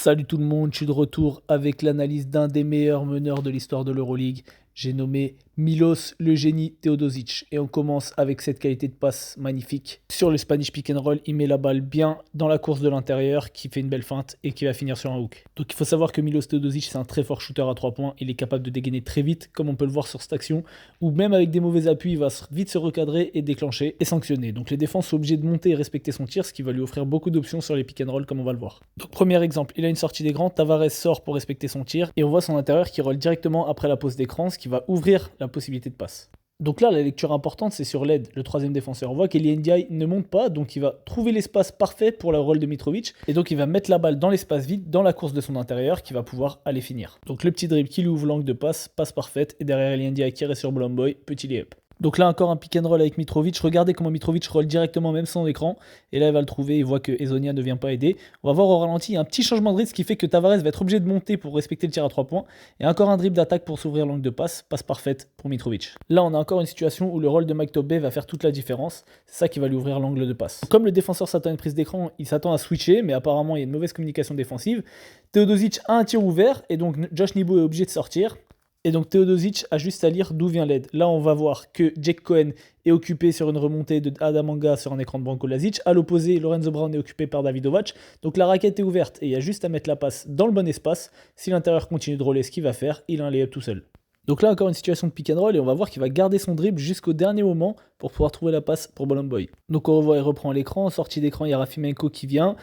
Salut tout le monde, je suis de retour avec l'analyse d'un des meilleurs meneurs de l'histoire de l'Euroleague. J'ai nommé Milos le génie Teodosic. Et on commence avec cette qualité de passe magnifique. Sur le Spanish pick and roll, il met la balle bien dans la course de l'intérieur, qui fait une belle feinte et qui va finir sur un hook. Donc il faut savoir que Milos Teodosic, c'est un très fort shooter à 3 points. Il est capable de dégainer très vite, comme on peut le voir sur cette action, où même avec des mauvais appuis, il va vite se recadrer et déclencher et sanctionner. Donc les défenses sont obligées de monter et respecter son tir, ce qui va lui offrir beaucoup d'options sur les pick and roll, comme on va le voir. Donc premier exemple, il a une sortie des grands, Tavares sort pour respecter son tir, et on voit son intérieur qui roll directement après la pose d'écran, ce qui va ouvrir la possibilité de passe. Donc là, la lecture importante, c'est sur Led, le troisième défenseur. On voit qu'Eli Ndiaye ne monte pas, donc il va trouver l'espace parfait pour le rôle de Mitrovic, et donc il va mettre la balle dans l'espace vide, dans la course de son intérieur, qui va pouvoir aller finir. Donc le petit dribble qui lui ouvre l'angle de passe, passe parfaite, et derrière Eli Ndiaye qui reste sur Bolomboy, petit lay-up. Donc là encore un pick and roll avec Mitrovic, regardez comment Mitrovic roll directement même sans écran, et là il va le trouver, il voit que Ezonia ne vient pas aider. On va voir au ralenti, il y a un petit changement de rythme qui fait que Tavares va être obligé de monter pour respecter le tir à 3 points, et encore un dribble d'attaque pour s'ouvrir l'angle de passe, passe parfaite pour Mitrovic. Là on a encore une situation où le rôle de Mike Tobey va faire toute la différence, c'est ça qui va lui ouvrir l'angle de passe. Comme le défenseur s'attend à une prise d'écran, il s'attend à switcher, mais apparemment il y a une mauvaise communication défensive. Teodosic a un tir ouvert, et donc Josh Nibo est obligé de sortir. Et donc Teodosic a juste à lire d'où vient l'aide. Là, on va voir que Jake Cohen est occupé sur une remontée de Adamanga sur un écran de Branko Lazic. À l'opposé, Lorenzo Brown est occupé par Davidovac. Donc la raquette est ouverte et il y a juste à mettre la passe dans le bon espace. Si l'intérieur continue de roller, ce qu'il va faire, il a un layup tout seul. Donc là, encore une situation de pick and roll et on va voir qu'il va garder son dribble jusqu'au dernier moment pour pouvoir trouver la passe pour Bolomboy. Donc on revoit, il reprend l'écran. En sortie d'écran, il y a Rafimenko qui vient.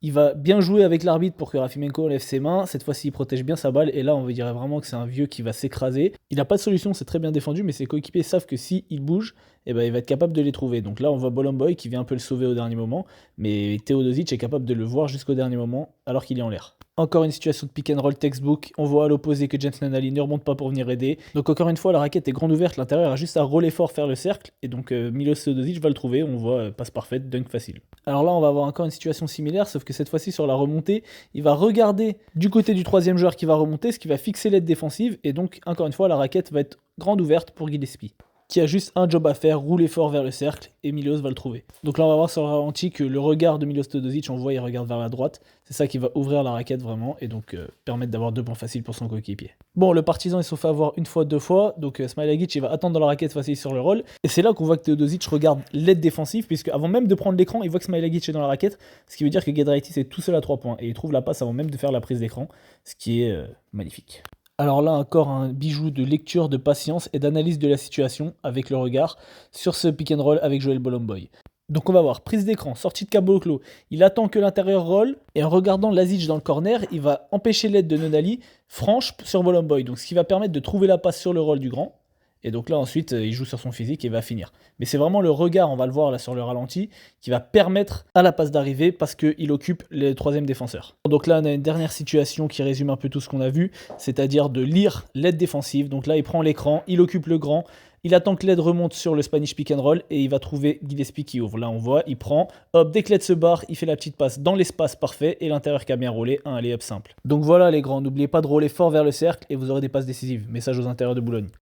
Il va bien jouer avec l'arbitre pour que Rafimenko lève ses mains. Cette fois-ci, il protège bien sa balle. Et là, on dirait vraiment que c'est un vieux qui va s'écraser. Il n'a pas de solution, c'est très bien défendu, mais ses coéquipiers savent que s'il bouge, il va être capable de les trouver. Donc là, on voit Bolomboy qui vient un peu le sauver au dernier moment. Mais Teodosic est capable de le voir jusqu'au dernier moment alors qu'il est en l'air. Encore une situation de pick and roll textbook. On voit à l'opposé que James Nunnally ne remonte pas pour venir aider. Donc encore une fois, la raquette est grande ouverte. L'intérieur a juste à roller fort, faire le cercle. Et donc Milos Teodosic va le trouver. On voit passe parfaite, dunk facile. Alors là, on va avoir encore une situation similaire, sauf que cette fois-ci sur la remontée, il va regarder du côté du troisième joueur qui va remonter, ce qui va fixer l'aide défensive. Et donc encore une fois, la raquette va être grande ouverte pour Gillespie, qui a juste un job à faire, rouler fort vers le cercle, et Milos va le trouver. Donc là, on va voir sur le ralenti que le regard de Milos Teodosic, on voit, il regarde vers la droite. C'est ça qui va ouvrir la raquette vraiment, et donc permettre d'avoir 2 points faciles pour son coéquipier. Bon, le partisan, il se fait avoir une fois, 2 fois, donc Smilagic, il va attendre dans la raquette facile sur le roll. Et c'est là qu'on voit que Teodosic regarde l'aide défensive, puisque avant même de prendre l'écran, il voit que Smilagic est dans la raquette, ce qui veut dire que Giedraitis est tout seul à 3 points, et il trouve la passe avant même de faire la prise d'écran, ce qui est magnifique. Alors là encore un bijou de lecture, de patience et d'analyse de la situation avec le regard sur ce pick and roll avec Joel Bolomboy. Donc on va voir, prise d'écran, sortie de caboclo, il attend que l'intérieur roll et en regardant Lazic dans le corner, il va empêcher l'aide de Nunnally franche sur Bolomboy, donc ce qui va permettre de trouver la passe sur le roll du grand. Et donc là ensuite il joue sur son physique et va finir. Mais c'est vraiment le regard, on va le voir là sur le ralenti, qui va permettre à la passe d'arriver parce qu'il occupe le troisième défenseur. Donc là on a une dernière situation qui résume un peu tout ce qu'on a vu, c'est-à-dire de lire l'aide défensive. Donc là il prend l'écran, il occupe le grand, il attend que l'aide remonte sur le Spanish pick and roll et il va trouver Gillespie qui ouvre. Là on voit, il prend, hop, dès que l'aide se barre, il fait la petite passe dans l'espace parfait et l'intérieur qui a bien roulé, un alley-up simple. Donc voilà les grands, n'oubliez pas de rouler fort vers le cercle et vous aurez des passes décisives. Message aux intérieurs de Boulogne.